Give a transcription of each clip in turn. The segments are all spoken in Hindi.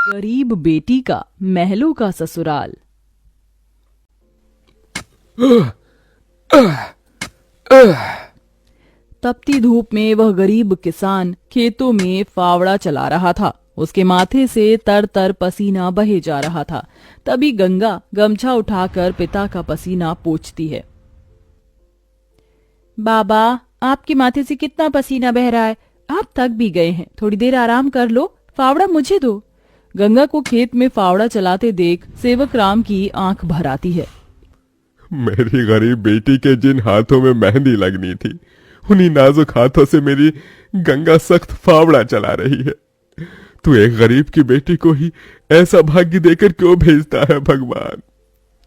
गरीब बेटी का महलों का ससुराल। तपती धूप में वह गरीब किसान खेतों में फावड़ा चला रहा था। उसके माथे से तर तर पसीना बहे जा रहा था। तभी गंगा गमछा उठाकर पिता का पसीना पोंछती है। बाबा, आपके माथे से कितना पसीना बह रहा है, आप थक भी गए हैं, थोड़ी देर आराम कर लो, फावड़ा मुझे दो। गंगा को खेत में फावड़ा चलाते देख सेवक राम की आंख भर आती है। मेरी गरीब बेटी के जिन हाथों में मेहंदी लगनी थी, उन्हीं नाजुक हाथों से मेरी गंगा सख्त फावड़ा चला रही है। तू एक गरीब की बेटी को ही ऐसा भाग्य देकर क्यों भेजता है भगवान?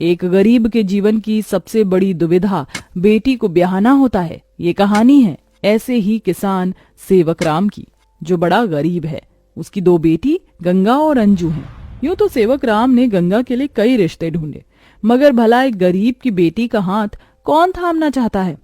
एक गरीब के जीवन की सबसे बड़ी दुविधा बेटी को ब्याहना होता है। ये कहानी है ऐसे ही किसान सेवक राम की, जो बड़ा गरीब है। उसकी दो बेटी गंगा और अंजू हैं। यूं तो सेवक राम ने गंगा के लिए कई रिश्ते ढूंढे, मगर भला एक गरीब की बेटी का हाथ कौन थामना चाहता है।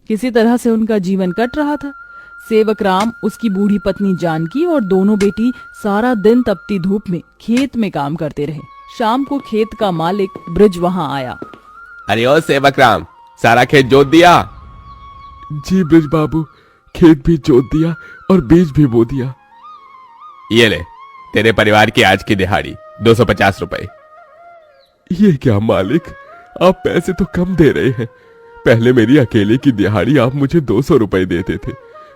किसी तरह से उनका जीवन कट रहा था। सेवक राम, उसकी बूढ़ी पत्नी जानकी और दोनों बेटी सारा दिन तपती धूप में खेत में काम करते रहे। शाम को खेत का मालिक ब्रिज वहां आया। अरे ओ सेवक राम, सारा खेत जोत दिया? जी ब्रिज बाबू, खेत भी जोत दिया और बीज भी बो दिया। ये ले, तेरे परिवार की आज की दिहाड़ी 250 रुपए। ये क्या मालिक, आप पैसे तो कम दे रहे हैं। पहले मेरी अकेले की दिहाड़ी आप मुझे 200 रुपए देते थे,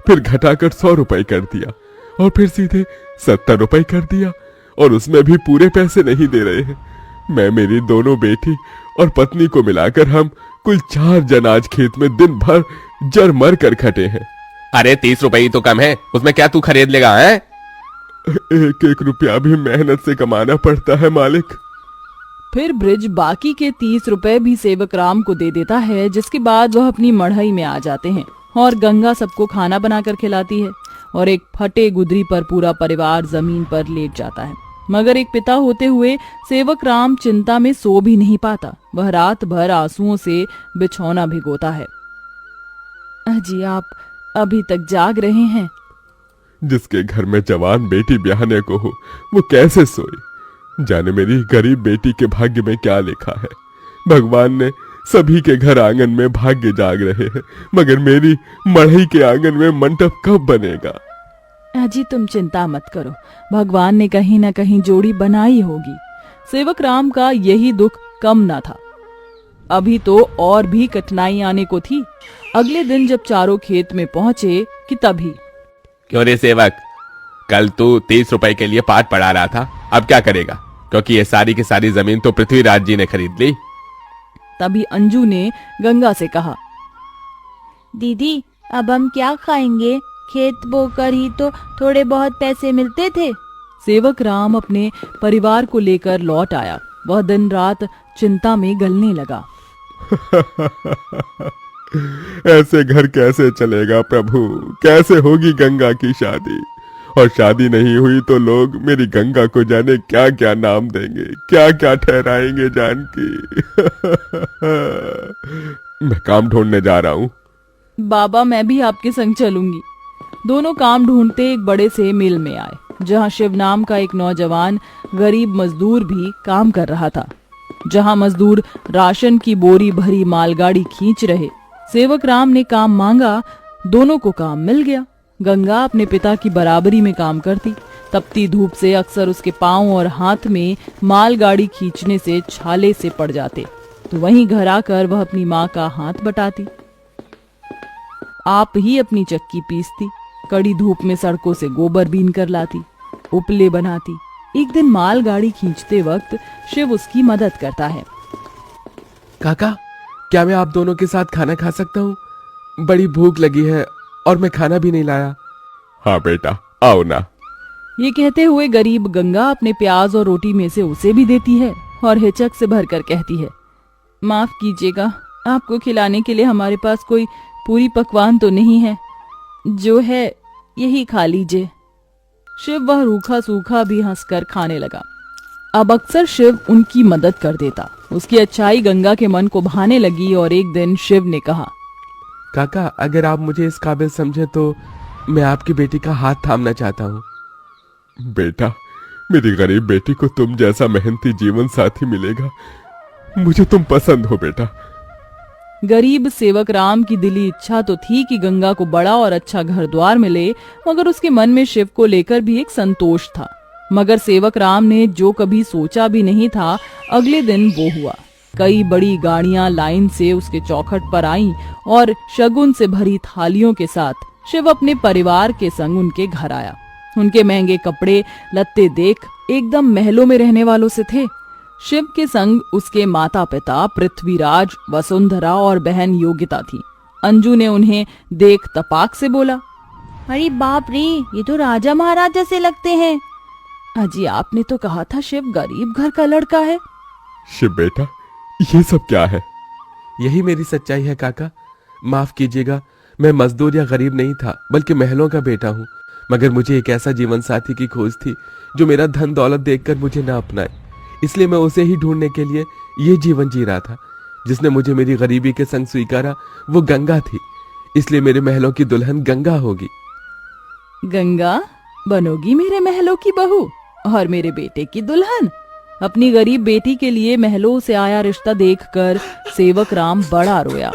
फिर घटाकर 100 रुपए कर दिया और फिर सीधे 70 रुपए कर दिया, और उसमें भी पूरे पैसे नहीं दे रहे हैं। मैं, मेरी दोनों बेटी और पत्नी को मिलाकर हम कुल 4 जन आज खेत में दिन भर जर मर कर खटे हैं। अरे 30 रुपए ही तो कम है, उसमें क्या तू खरीद लेगा? है एक एक रुपया भी मेहनत से कमाना पड़ता है मालिक। फिर ब्रिज बाकी के 30 रुपए भी सेवक राम को दे देता है, जिसके बाद वह अपनी मढ़ई में आ जाते हैं और गंगा सबको खाना बनाकर खिलाती है और एक फटे गुदरी पर पूरा परिवार जमीन पर लेट जाता है। मगर एक पिता होते हुए सेवक राम चिंता में सो भी नहीं पाता। वह रात भर आंसुओं से बिछौना भिगोता है। अजी, आप अभी तक जाग रहे हैं? जिसके घर में जवान बेटी ब्याहने को हो, वो कैसे सोए? जाने मेरी गरीब बेटी के भाग्य में क्या लिखा है। भगवान ने सभी के घर आंगन में भाग्य जाग रहे हैं, मगर मेरी मढ़ई के आंगन में मंडप कब बनेगा? अजी, तुम चिंता मत करो, भगवान ने कहीं न कहीं जोड़ी बनाई होगी। सेवक राम का यही दुख कम न था। अभी तो और भी कठिनाई आने को थी। अगले दिन जब चारों खेत में पहुंचे कि तभी, क्यों रे सेवक, कल तू 30 रुपए के लिए पाठ पढ़ा रहा था, अब क्या करेगा? क्योंकि ये सारी की सारी जमीन तो पृथ्वीराज जी ने खरीद ली। तभी अंजू ने गंगा से कहा, दीदी, अब हम क्या खाएंगे? खेत बोकर ही तो थोड़े बहुत पैसे मिलते थे। सेवक राम अपने परिवार को लेकर लौट आया। वह दिन रात चिंता में गलने लगा। ऐसे घर कैसे चलेगा प्रभु? कैसे होगी गंगा की शादी? और शादी नहीं हुई तो लोग मेरी गंगा को जाने क्या क्या नाम देंगे, क्या क्या ठहराएंगे जानकी। मैं काम ढूंढने जा रहा हूँ। बाबा, मैं भी आपके संग चलूंगी। दोनों काम ढूंढते एक बड़े से मिल में आए, जहाँ शिव नाम का एक नौजवान गरीब मजदूर भी काम कर रहा था। जहाँ मजदूर राशन की बोरी भरी मालगाड़ी खींच रहे। सेवक राम ने काम मांगा, दोनों को काम मिल गया। गंगा अपने पिता की बराबरी में काम करती। तपती धूप से अक्सर उसके पांव और हाथ में मालगाड़ी खींचने से छाले से पड़ जाते, तो वहीं घर आकर वह अपनी माँ का हाथ बटाती। आप ही अपनी चक्की पीसती, कड़ी धूप में सड़कों से गोबर बीन कर लाती, उपले बनाती। एक दिन मालगाड़ी खींचते वक्त शिव उसकी मदद करता है। काका, क्या मैं आप दोनों के साथ खाना खा सकता हूँ? बड़ी भूख लगी है और मैं खाना भी नहीं लाया। हाँ बेटा, आओ ना। ये कहते हुए गरीब गंगा अपने प्याज और रोटी में से उसे भी देती है और हिचक से भरकर कहती है, माफ कीजिएगा, आपको खिलाने के लिए हमारे पास कोई पूरी पकवान तो नहीं है, जो है यही खा लीजिए। शिव वह रूखा सूखा भी हंसकर खाने लगा। अब अक्सर शिव उनकी मदद कर देता। उसकी अच्छाई गंगा के मन को भाने लगी और एक दिन शिव ने कहा, काका, अगर आप मुझे इस काबिल समझे तो मैं आपकी बेटी का हाथ थामना चाहता हूँ। बेटा, मेरी गरीब बेटी को तुम जैसा मेहनती जीवन साथी मिलेगा। मुझे तुम पसंद हो बेटा। गरीब सेवक राम की दिली इच्छा तो थी कि गंगा को बड़ा और अच्छा घर द्वार मिले, मगर उसके मन में शिव को लेकर भी एक संतोष था। मगर सेवक राम ने जो कभी सोचा भी नहीं था, अगले दिन वो हुआ। कई बड़ी गाड़ियां लाइन से उसके चौखट पर आईं और शगुन से भरी थालियों के साथ शिव अपने परिवार के संग उनके घर आया। उनके महंगे कपड़े लत्ते देख एकदम महलों में रहने वालों से थे। शिव के संग उसके माता पिता पृथ्वीराज, वसुंधरा और बहन योगिता थी। अंजू ने उन्हें देख तपाक से बोला, अरे बाप रे, ये तो राजा महाराजा से लगते हैं। अजी आपने तो कहा था शिव गरीब घर का लड़का है। शिव बेटा, ये सब क्या है? यही मेरी सच्चाई है काका। माफ कीजिएगा, मैं मजदूर या गरीब नहीं था, बल्कि महलों का बेटा हूँ। मगर मुझे एक ऐसा जीवन साथी की खोज थी जो मेरा धन दौलत देखकर मुझे न अपनाए। इसलिए मैं उसे ही ढूंढने के लिए ये जीवन जी रहा था। जिसने मुझे मेरी गरीबी के संग स्वीकारा वो गंगा थी। इसलिए मेरे महलों की दुल्हन गंगा होगी। गंगा बनोगी मेरे महलों की बहू और मेरे बेटे की दुल्हन? अपनी गरीब बेटी के लिए महलों से आया रिश्ता देखकर सेवक राम बड़ा रोया।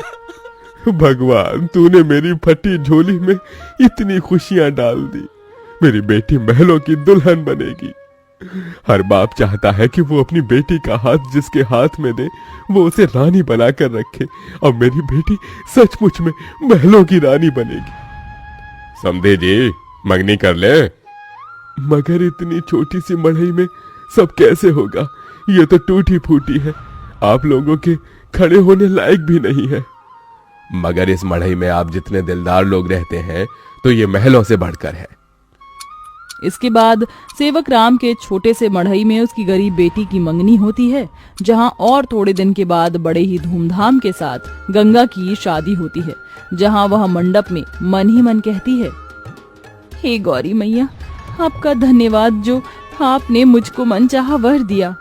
भगवान, तूने मेरी फटी झोली में इतनी खुशियां डाल दी। मेरी बेटी महलों की दुल्हन बनेगी। हर बाप चाहता है कि वो अपनी बेटी का हाथ जिसके हाथ में दे वो उसे रानी बनाकर रखे, और मेरी बेटी सचमुच में महलों की रानी बनेगी। समझे जी, मंगनी कर ले। मगर इतनी छोटी सी मढ़ई में सब कैसे होगा? ये तो टूटी फूटी है, आप लोगों के खड़े होने लायक भी नहीं है। मगर इस मढ़ई में आप जितने दिलदार लोग रहते हैं तो ये महलों से बढ़कर है। इसके बाद सेवक राम के छोटे से मढ़ई में उसकी गरीब बेटी की मंगनी होती है, जहां और थोड़े दिन के बाद बड़े ही धूमधाम के साथ गंगा की शादी होती है, जहां वह मंडप में मन ही मन कहती है, हे गौरी मैया, आपका धन्यवाद जो आपने मुझको मनचाहा वर दिया।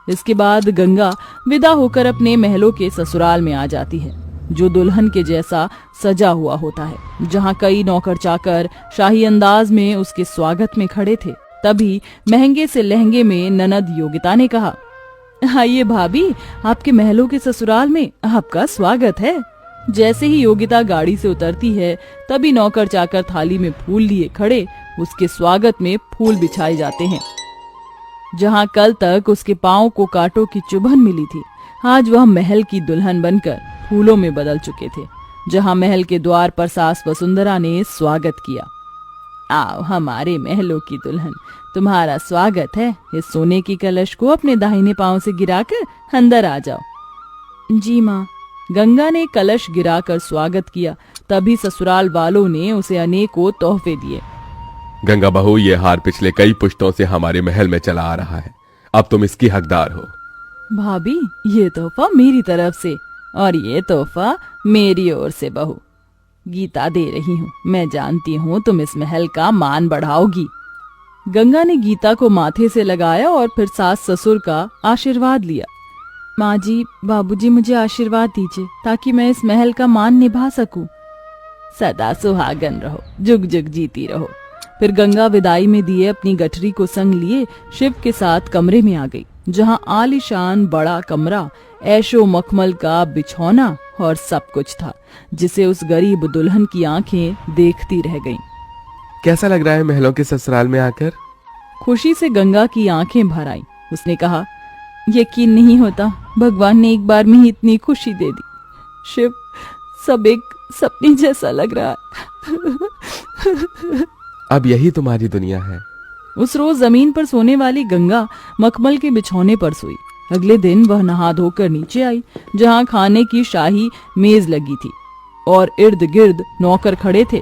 इसके बाद गंगा विदा होकर अपने महलों के ससुराल में आ जाती है, जो दुल्हन के जैसा सजा हुआ होता है, जहां कई नौकर चाकर शाही अंदाज में उसके स्वागत में खड़े थे। तभी महंगे से लहंगे में ननद योगिता ने कहा, आइए भाभी, आपके महलों के ससुराल में आपका स्वागत है। जैसे ही योगिता गाड़ी से उतरती है, तभी नौकर चाकर थाली में फूल लिए खड़े उसके स्वागत में फूल बिछाए जाते हैं। जहां कल तक उसके पांव को कांटों की चुभन मिली थी, आज वह महल की दुल्हन बनकर फूलों में बदल चुके थे। जहां महल के द्वार पर सास वसुंधरा ने स्वागत किया, आओ हमारे महलों की दुल्हन, तुम्हारा स्वागत है। इस सोने की कलश को अपने दाहिने पांव से गिराकर अंदर आ जाओ। जी माँ। गंगा ने कलश गिराकर स्वागत किया। तभी ससुराल वालों ने उसे अनेकों तोहफे दिए। गंगा बहू, ये हार पिछले कई पुश्तों से हमारे महल में चला आ रहा है, अब तुम इसकी हकदार हो। भाभी, ये तोहफा मेरी तरफ से और ये तोहफा मेरी ओर से बहू। गीता दे रही हूँ, मैं जानती हूँ तुम इस महल का मान बढ़ाओगी। गंगा ने गीता को माथे से लगाया और फिर सास ससुर का आशीर्वाद लिया। माँ जी, बाबूजी, मुझे आशीर्वाद दीजिए ताकि मैं इस महल का मान निभा सकूं। सदा सुहागन रहो, जुग जुग जीती रहो। फिर गंगा विदाई में दिए अपनी गठरी को संग लिए शिव के साथ कमरे में आ गई, जहां आलीशान बड़ा कमरा, ऐशो मखमल का बिछौना और सब कुछ था, जिसे उस गरीब दुल्हन की आंखें देखती रह गईं। कैसा लग रहा है महलों के ससुराल में आकर? खुशी से गंगा की आंखें भर आईं। उसने कहा, यकीन नहीं होता, भगवान ने एक बार में ही इतनी खुशी दे दी। शिव, सब एक सपने जैसा लग रहा है। अब यही तुम्हारी दुनिया है। उस रोज जमीन पर सोने वाली गंगा मखमल के बिछौने पर सोई। अगले दिन वह नहा धोकर नीचे आई, जहां खाने की शाही मेज लगी थी और इर्द गिर्द नौकर खड़े थे।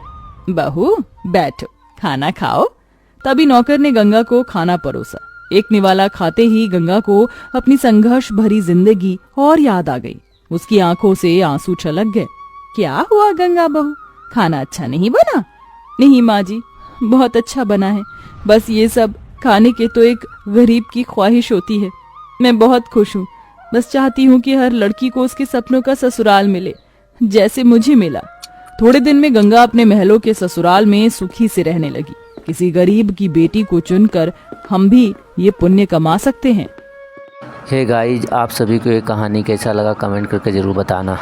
बहू बैठो, खाना खाओ। तभी नौकर ने गंगा को खाना परोसा। एक निवाला खाते ही गंगा को अपनी संघर्ष भरी जिंदगी और याद आ गई। उसकी आंखों से आंसू छलक गए। क्या हुआ गंगा बहू, खाना अच्छा नहीं बना? नहीं माँ जी, बहुत अच्छा बना है, बस ये सब खाने के तो एक गरीब की ख्वाहिश होती है। मैं बहुत खुश हूँ, बस चाहती हूँ कि हर लड़की को उसके सपनों का ससुराल मिले, जैसे मुझे मिला। थोड़े दिन में गंगा अपने महलों के ससुराल में सुखी से रहने लगी। किसी गरीब की बेटी को चुनकर हम भी ये पुण्य कमा सकते हैं। हे गाइज, आप सभी को ये कहानी कैसा लगा कमेंट करके ज़रूर बताना।